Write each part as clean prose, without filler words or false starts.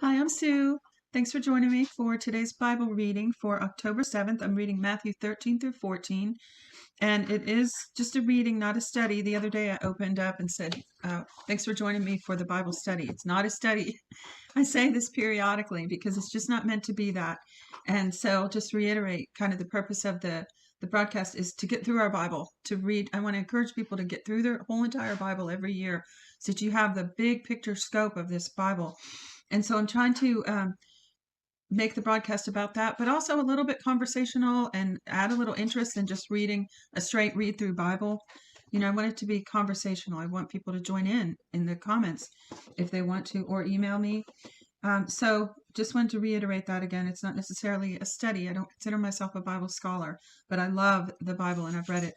Hi, I'm Sue. Thanks for joining me for today's Bible reading for October 7th. I'm reading Matthew 13 through 14, and it is just a reading, not a study. The other day I opened up and said, thanks for joining me for the Bible study. It's not a study. I say this periodically because it's just not meant to be that. And so I'll just reiterate kind of the purpose of the broadcast is to get through our Bible, to read. I want to encourage people to get through their whole entire Bible every year so that you have the big picture scope of this Bible. And so I'm trying to make the broadcast about that, but also a little bit conversational and add a little interest in just reading a straight read through Bible. I want it to be conversational. I want people to join in the comments if they want to, or email me. So just wanted to reiterate that again. It's not necessarily a study. I don't consider myself a Bible scholar, but I love the Bible and I've read it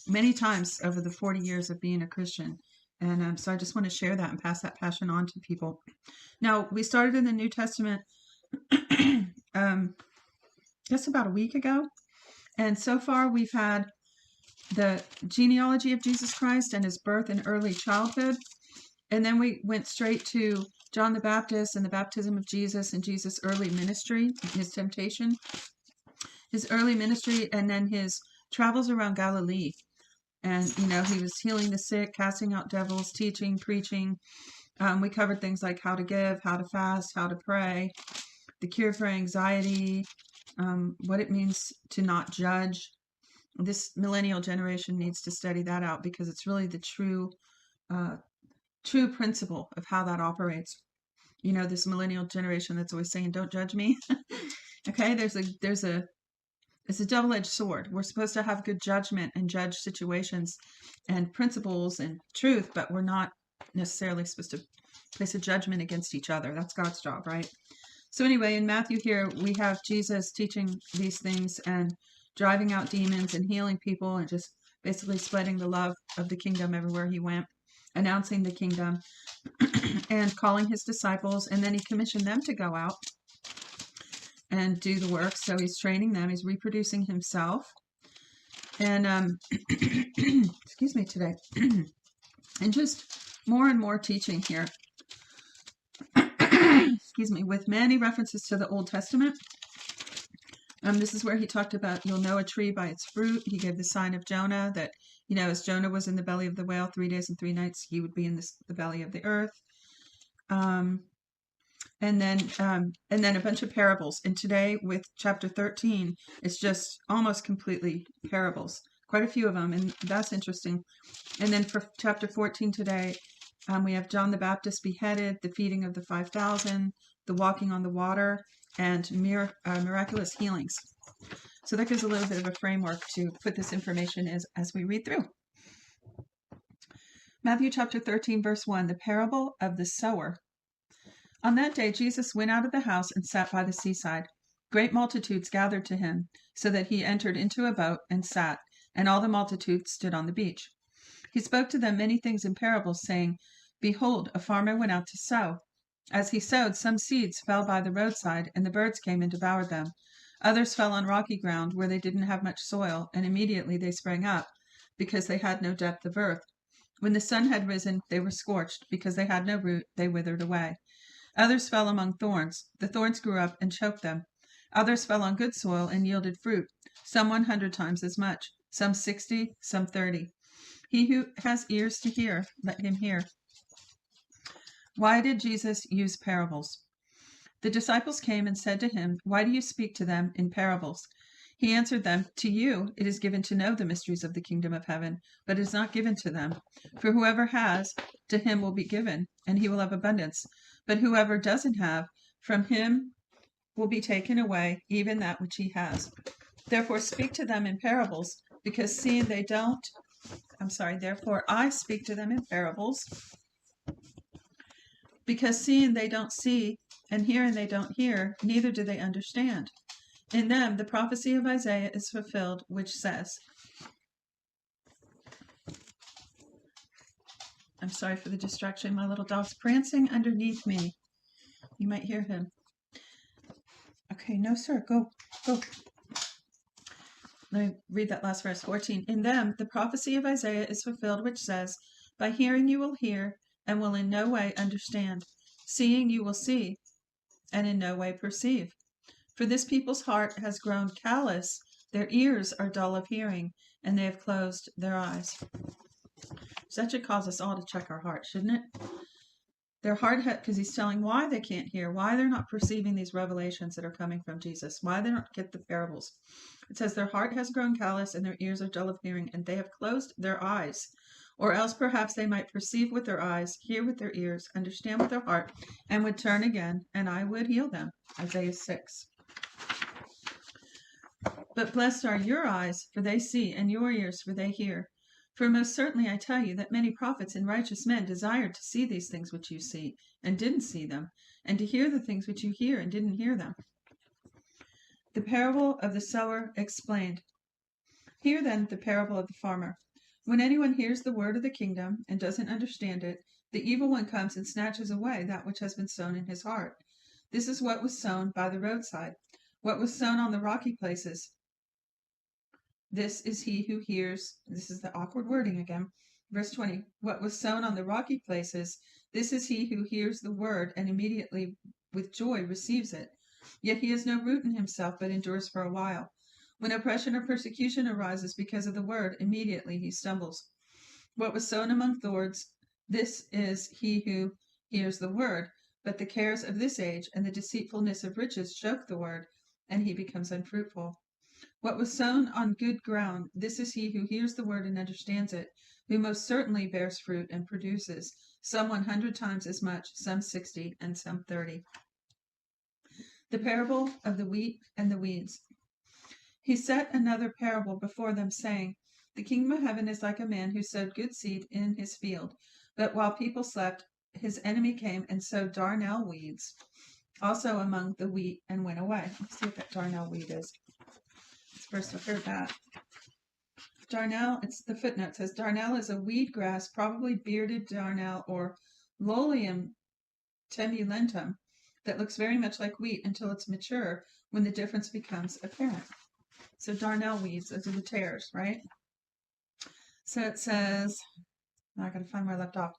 many times over the 40 years of being a Christian. And so I just want to share that and pass that passion on to people. Now, we started in the New Testament just about a week ago. And so far, we've had the genealogy of Jesus Christ and his birth and early childhood. And then we went straight to John the Baptist and the baptism of Jesus and Jesus' early ministry, his temptation, his early ministry, and then his travels around Galilee. And, he was healing the sick, casting out devils, teaching, preaching. We covered things like how to give, how to fast, how to pray, the cure for anxiety, what it means to not judge. This millennial generation needs to study that out because it's really the true principle of how that operates. This millennial generation that's always saying, "Don't judge me." Okay, it's a double-edged sword. We're supposed to have good judgment and judge situations and principles and truth, but we're not necessarily supposed to place a judgment against each other. That's God's job, right? So anyway, in Matthew here, we have Jesus teaching these things and driving out demons and healing people and just basically spreading the love of the kingdom everywhere he went, announcing the kingdom and calling his disciples. And then he commissioned them to go out and do the work. So he's training them. He's reproducing himself. And excuse me today. And just more and more teaching here. Excuse me, with many references to the Old Testament. This is where he talked about, you'll know a tree by its fruit. He gave the sign of Jonah that, as Jonah was in the belly of the whale 3 days and 3 nights, he would be in the belly of the earth. And then a bunch of parables. And today with chapter 13, it's just almost completely parables. Quite a few of them, and that's interesting. And then for chapter 14 today, we have John the Baptist beheaded, the feeding of the 5,000, the walking on the water, and miraculous healings. So that gives a little bit of a framework to put this information as we read through. Matthew chapter 13, verse 1, the parable of the sower. On that day, Jesus went out of the house and sat by the seaside. Great multitudes gathered to him, so that he entered into a boat and sat, and all the multitude stood on the beach. He spoke to them many things in parables, saying, Behold, a farmer went out to sow. As he sowed, some seeds fell by the roadside, and the birds came and devoured them. Others fell on rocky ground where they didn't have much soil, and immediately they sprang up, because they had no depth of earth. When the sun had risen, they were scorched. Because they had no root, they withered away. Others fell among thorns. The thorns grew up and choked them. Others fell on good soil and yielded fruit, some 100 times as much, some 60, some 30. He who has ears to hear, let him hear. Why did Jesus use parables? The disciples came and said to him, Why do you speak to them in parables? He answered them, To you it is given to know the mysteries of the kingdom of heaven, but it is not given to them. For whoever has, to him will be given, and he will have abundance. But whoever doesn't have, from him will be taken away even that which he has. Therefore speak to them in parables, therefore I speak to them in parables, because seeing they don't see, and hearing they don't hear, neither do they understand. In them the prophecy of Isaiah is fulfilled, which says, I'm sorry for the distraction, my little dog's prancing underneath me. You might hear him. Okay, no sir, go. Let me read that last verse, 14. In them the prophecy of Isaiah is fulfilled, which says, By hearing you will hear, and will in no way understand. Seeing you will see, and in no way perceive. For this people's heart has grown callous, their ears are dull of hearing, and they have closed their eyes. So that should cause us all to check our heart, shouldn't it? Their heart, because he's telling why they can't hear, why they're not perceiving these revelations that are coming from Jesus, why they don't get the parables. It says their heart has grown callous and their ears are dull of hearing, and they have closed their eyes. Or else perhaps they might perceive with their eyes, hear with their ears, understand with their heart, and would turn again, and I would heal them. Isaiah 6. But blessed are your eyes, for they see, and your ears, for they hear. For most certainly I tell you that many prophets and righteous men desired to see these things which you see, and didn't see them, and to hear the things which you hear, and didn't hear them. The parable of the sower explained. Hear then the parable of the farmer. When anyone hears the word of the kingdom and doesn't understand it, the evil one comes and snatches away that which has been sown in his heart. This is what was sown by the roadside. What was sown on the rocky places, this is he who hears. This is the awkward wording again. Verse 20. What was sown on the rocky places, this is he who hears the word and immediately with joy receives it. Yet he has no root in himself, but endures for a while. When oppression or persecution arises because of the word, immediately he stumbles. What was sown among thorns, this is he who hears the word, but the cares of this age and the deceitfulness of riches choke the word, and he becomes unfruitful. What was sown on good ground, this is he who hears the word and understands it, who most certainly bears fruit and produces, some 100 times as much, some 60, and some 30. The parable of the wheat and the weeds. He set another parable before them, saying, The kingdom of heaven is like a man who sowed good seed in his field, but while people slept, his enemy came and sowed darnel weeds also among the wheat and went away. Let's see what that darnel weed is. First I've heard that. Darnel, it's the footnote says darnel is a weed grass, probably bearded darnel or Lolium temulentum, that looks very much like wheat until it's mature, when the difference becomes apparent. So darnel weeds, those are the tares, right? So it says, now I gotta find where I left off.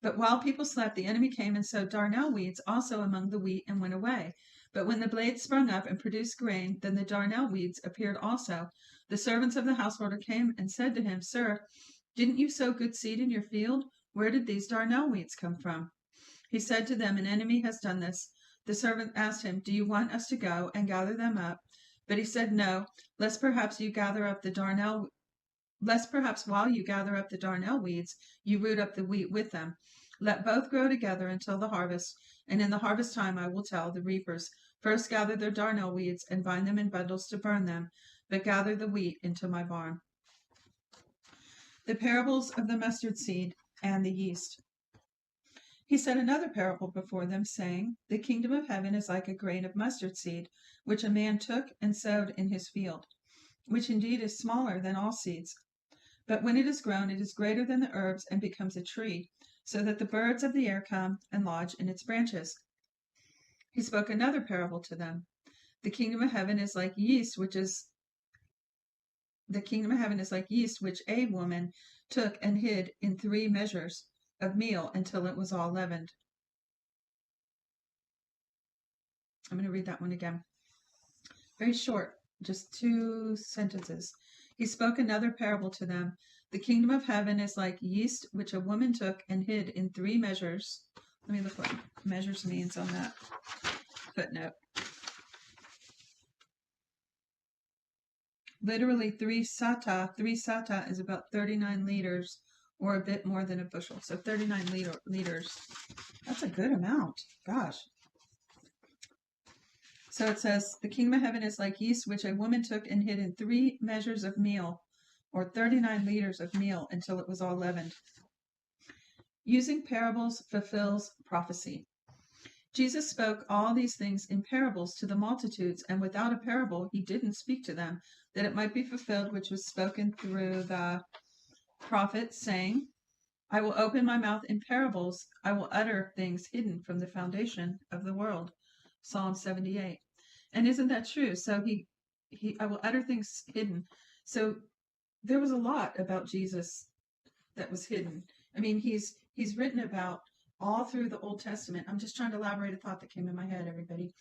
But while people slept, the enemy came and sowed darnel weeds also among the wheat and went away. But when the blades sprung up and produced grain, then the darnel weeds appeared also. The servants of the householder came and said to him, Sir, didn't you sow good seed in your field? Where did these darnel weeds come from? He said to them, An enemy has done this. The servant asked him, Do you want us to go and gather them up? But he said, No, lest perhaps while you gather up the darnel weeds, you root up the wheat with them. Let both grow together until the harvest, and in the harvest time I will tell the reapers, First gather the darnel weeds and bind them in bundles to burn them, but gather the wheat into my barn. The parables of the mustard seed and the yeast. He said another parable before them, saying, The kingdom of heaven is like a grain of mustard seed, which a man took and sowed in his field, which indeed is smaller than all seeds. But when it is grown, it is greater than the herbs and becomes a tree, so that the birds of the air come and lodge in its branches. He spoke another parable to them. The kingdom of heaven is like yeast, which a woman took and hid in 3 measures of meal until it was all leavened. I'm going to read that one again. Very short, just 2 sentences. He spoke another parable to them. The kingdom of heaven is like yeast, which a woman took and hid in 3 measures. Let me look what measures means on that footnote. Literally 3 sata. 3 sata is about 39 liters, or a bit more than a bushel. So 39 liters. That's a good amount. Gosh. So it says, the kingdom of heaven is like yeast, which a woman took and hid in 3 measures of meal, or 39 liters of meal, until it was all leavened. Using parables fulfills prophecy. Jesus spoke all these things in parables to the multitudes, and without a parable he didn't speak to them, that it might be fulfilled which was spoken through the prophet, saying, I will open my mouth in parables, I will utter things hidden from the foundation of the world. Psalm 78. And isn't that true? So I will utter things hidden. So there was a lot about Jesus that was hidden. I mean, he's written about all through the Old Testament. I'm just trying to elaborate a thought that came in my head, everybody.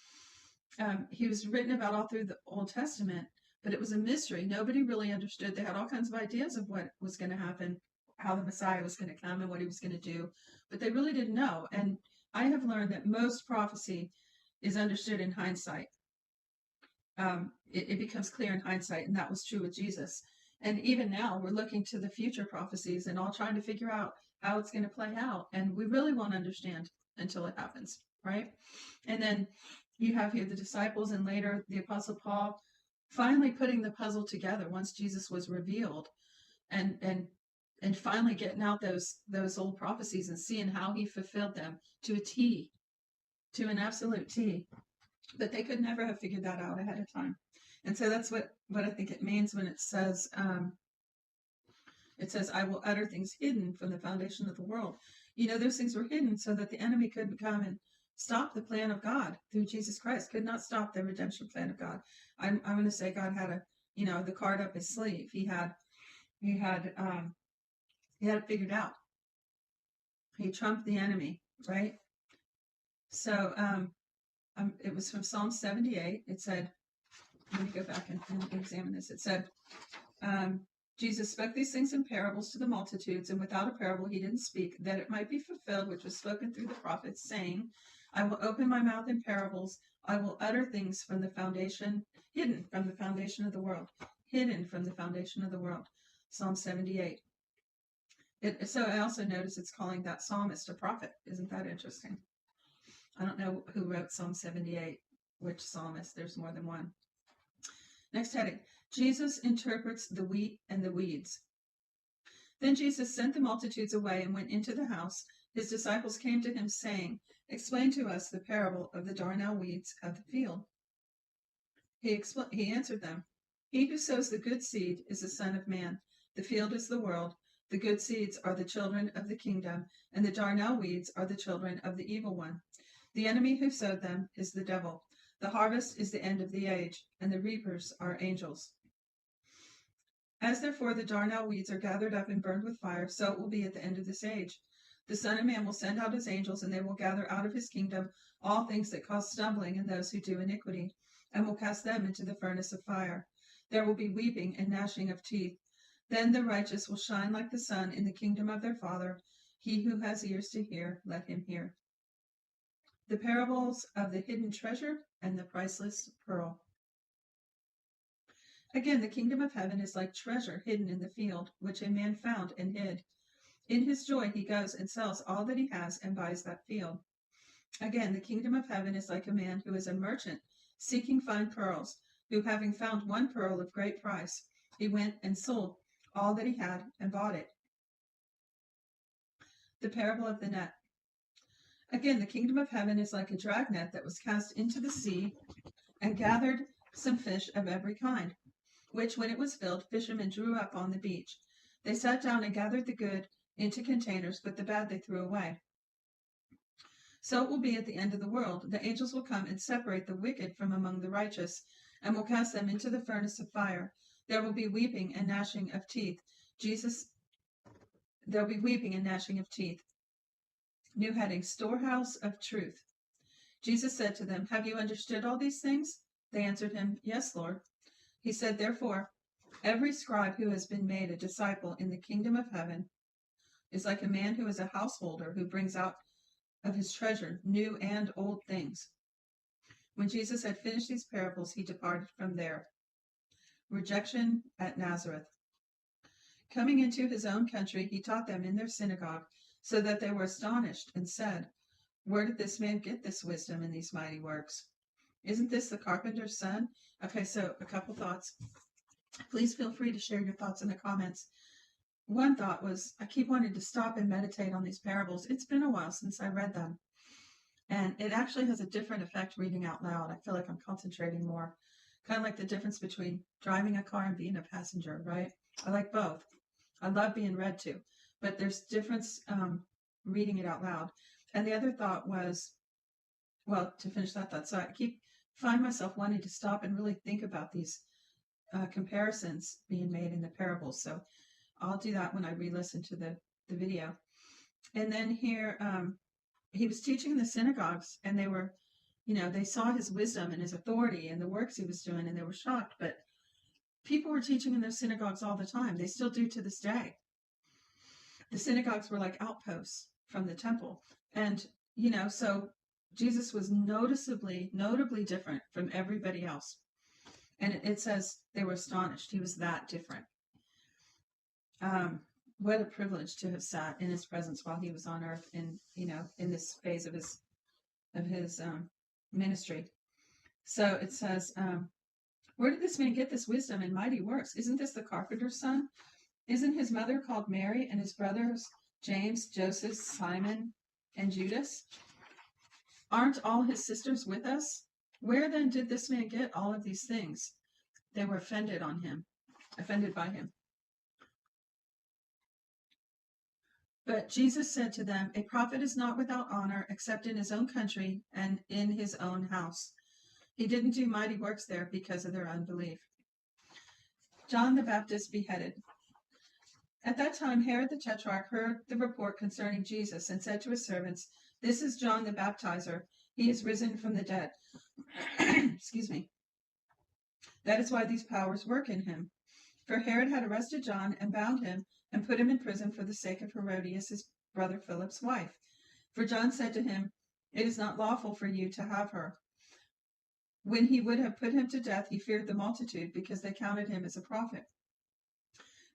He was written about all through the Old Testament, but it was a mystery. Nobody really understood. They had all kinds of ideas of what was going to happen, how the Messiah was going to come and what he was going to do, but they really didn't know. And I have learned that most prophecy is understood in hindsight. It becomes clear in hindsight, and that was true with Jesus. And even now, we're looking to the future prophecies and all trying to figure out how it's going to play out. And we really won't understand until it happens, right? And then you have here the disciples and later the Apostle Paul finally putting the puzzle together once Jesus was revealed, and finally getting out those old prophecies and seeing how he fulfilled them to a T, to an absolute T. But they could never have figured that out ahead of time. And so that's what I think it means when it says, I will utter things hidden from the foundation of the world. Those things were hidden so that the enemy couldn't come and stop the plan of God through Jesus Christ, could not stop the redemption plan of God. I'm going to say God had the card up his sleeve. He had it figured out. He trumped the enemy, right? So, it was from Psalm 78. It said, let me go back and examine this. It said, Jesus spoke these things in parables to the multitudes, and without a parable he didn't speak, that it might be fulfilled which was spoken through the prophets, saying, I will open my mouth in parables. I will utter things from the foundation, hidden from the foundation of the world. Hidden from the foundation of the world. Psalm 78. So I also notice it's calling that psalmist a prophet. Isn't that interesting? I don't know who wrote Psalm 78, which psalmist. There's more than one. Next heading. Jesus interprets the wheat and the weeds. Then Jesus sent the multitudes away and went into the house. His disciples came to him, saying, Explain to us the parable of the darnel weeds of the field. He answered them, He who sows the good seed is the Son of Man. The field is the world. The good seeds are the children of the kingdom, and the darnel weeds are the children of the evil one. The enemy who sowed them is the devil. The harvest is the end of the age, and the reapers are angels. As therefore the darnel weeds are gathered up and burned with fire, so it will be at the end of this age. The Son of Man will send out his angels, and they will gather out of his kingdom all things that cause stumbling in those who do iniquity, and will cast them into the furnace of fire. There will be weeping and gnashing of teeth. Then the righteous will shine like the sun in the kingdom of their Father. He who has ears to hear, let him hear. The parables of the hidden treasure and the priceless pearl. Again, the kingdom of heaven is like treasure hidden in the field, which a man found and hid. In his joy, he goes and sells all that he has and buys that field. Again, the kingdom of heaven is like a man who is a merchant seeking fine pearls, who having found one pearl of great price, he went and sold all that he had and bought it. The parable of the net. Again, the kingdom of heaven is like a dragnet that was cast into the sea and gathered some fish of every kind, which, when it was filled, fishermen drew up on the beach. They sat down and gathered the good into containers, but the bad they threw away. So it will be at the end of the world. The angels will come and separate the wicked from among the righteous, and will cast them into the furnace of fire. There will be weeping and gnashing of teeth. There'll be weeping and gnashing of teeth. New heading, Storehouse of Truth. Jesus said to them, Have you understood all these things? They answered him, Yes, Lord. He said, Therefore, every scribe who has been made a disciple in the kingdom of heaven is like a man who is a householder who brings out of his treasure new and old things. When Jesus had finished these parables, he departed from there. Rejection at Nazareth. Coming into his own country, he taught them in their synagogue, so that they were astonished and said, Where did this man get this wisdom and these mighty works? Isn't this the carpenter's son? Okay, so a couple thoughts. Please feel free to share your thoughts in the comments. One thought was, I keep wanting to stop and meditate on these parables. It's been a while since I read them. And it actually has a different effect reading out loud. I feel like I'm concentrating more. Kind of like the difference between driving a car and being a passenger, right? I like both. I love being read to. But there's difference reading it out loud. And the other thought was, well, to finish that thought, so I find myself wanting to stop and really think about these comparisons being made in the parables. So I'll do that when I re-listen to the video. And then here, he was teaching in the synagogues, and they were, they saw his wisdom and his authority and the works he was doing, and they were shocked. But people were teaching in those synagogues all the time. They still do to this day. The synagogues were like outposts from the temple. And, so Jesus was notably different from everybody else. And it says they were astonished. He was that different. What a privilege to have sat in his presence while he was on earth in this phase of his ministry. So it says, where did this man get this wisdom and mighty works? Isn't this the carpenter's son? Isn't his mother called Mary, and his brothers James, Joseph, Simon, and Judas? Aren't all his sisters with us? Where then did this man get all of these things? They were offended by him. But Jesus said to them, a prophet is not without honor except in his own country and in his own house. He didn't do mighty works there because of their unbelief. John the Baptist beheaded. At that time, Herod the Tetrarch heard the report concerning Jesus and said to his servants, this is John the Baptizer. He is risen from the dead. Excuse me. That is why these powers work in him. For Herod had arrested John and bound him and put him in prison for the sake of Herodias, his brother Philip's wife. For John said to him, it is not lawful for you to have her. When he would have put him to death, he feared the multitude because they counted him as a prophet.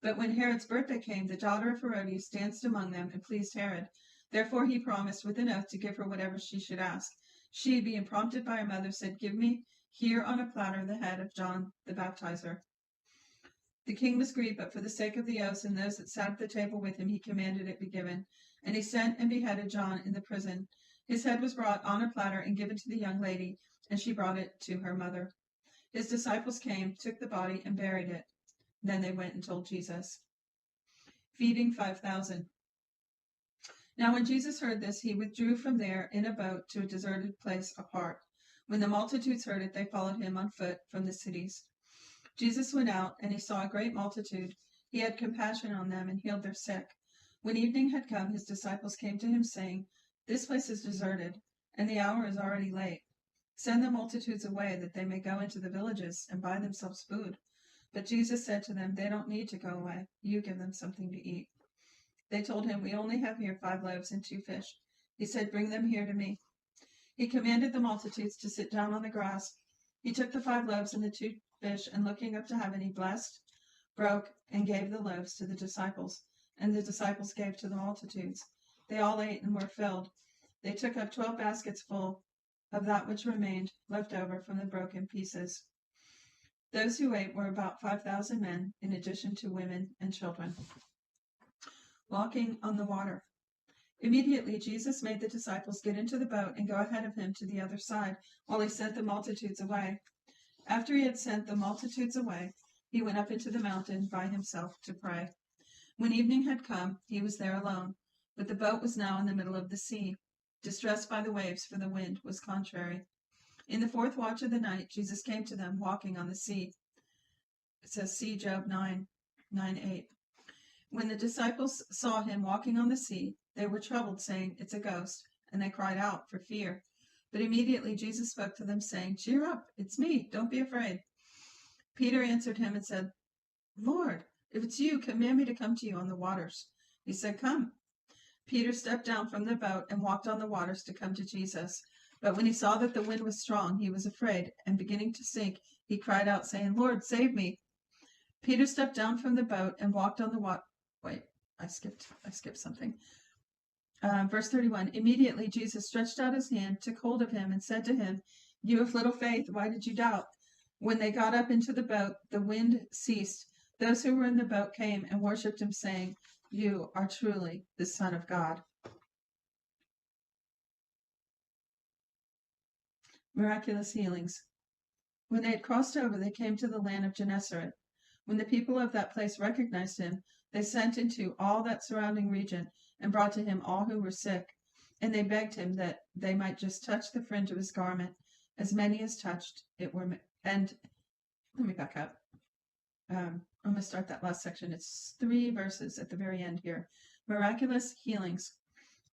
But when Herod's birthday came, the daughter of Herodias danced among them and pleased Herod. Therefore he promised with an oath to give her whatever she should ask. She, being prompted by her mother, said, give me here on a platter the head of John the Baptizer. The king was grieved, but for the sake of the oaths and those that sat at the table with him, he commanded it be given. And he sent and beheaded John in the prison. His head was brought on a platter and given to the young lady, and she brought it to her mother. His disciples came, took the body, and buried it. Then they went and told Jesus. Feeding 5,000. Now when Jesus heard this, he withdrew from there in a boat to a deserted place apart. When the multitudes heard it, they followed him on foot from the cities. Jesus went out, and he saw a great multitude. He had compassion on them and healed their sick. When evening had come, his disciples came to him, saying, this place is deserted, and the hour is already late. Send the multitudes away, that they may go into the villages and buy themselves food. But Jesus said to them, they don't need to go away. You give them something to eat. They told him, we only have here 5 loaves and 2 fish. He said, bring them here to me. He commanded the multitudes to sit down on the grass. He took the 5 loaves and the 2 fish, and looking up to heaven, he blessed, broke, and gave the loaves to the disciples, and the disciples gave to the multitudes. They all ate and were filled. They took up 12 baskets full of that which remained left over from the broken pieces. Those who ate were about 5,000 men, in addition to women and children. Walking on the water. Immediately Jesus made the disciples get into the boat and go ahead of him to the other side, while he sent the multitudes away. After he had sent the multitudes away, he went up into the mountain by himself to pray. When evening had come, he was there alone, but the boat was now in the middle of the sea, distressed by the waves, for the wind was contrary. In the 4th watch of the night, Jesus came to them walking on the sea. It says, see Job 9:8. When the disciples saw him walking on the sea, they were troubled, saying, it's a ghost, and they cried out for fear. But immediately Jesus spoke to them, saying, cheer up, it's me, don't be afraid. Peter answered him and said, Lord, if it's you, command me to come to you on the waters. He said, come. Peter stepped down from the boat and walked on the waters to come to Jesus. But when he saw that the wind was strong, he was afraid, and beginning to sink, he cried out, saying, Lord, save me. Peter stepped down from the boat and walked on the water. Wait, I skipped something. Verse 31, immediately Jesus stretched out his hand, took hold of him, and said to him, you have little faith, why did you doubt? When they got up into the boat, the wind ceased. Those who were in the boat came and worshipped him, saying, you are truly the Son of God. Miraculous healings. When they had crossed over, they came to the land of Gennesaret. When the people of that place recognized him, they sent into all that surrounding region and brought to him all who were sick. And they begged him that they might just touch the fringe of his garment. As many as touched it were. And let me back up. I'm going to start that last section. It's 3 verses at the very end here. Miraculous healings.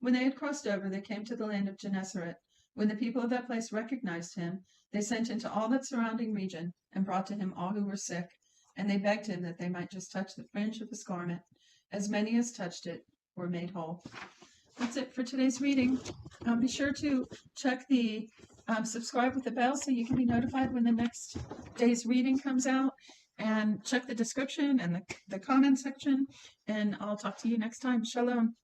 When they had crossed over, they came to the land of Gennesaret. When the people of that place recognized him, they sent into all that surrounding region and brought to him all who were sick, and they begged him that they might just touch the fringe of his garment. As many as touched it were made whole. That's it for today's reading. Be sure to check the subscribe with the bell so you can be notified when the next day's reading comes out, and check the description and the comment section, and I'll talk to you next time. Shalom.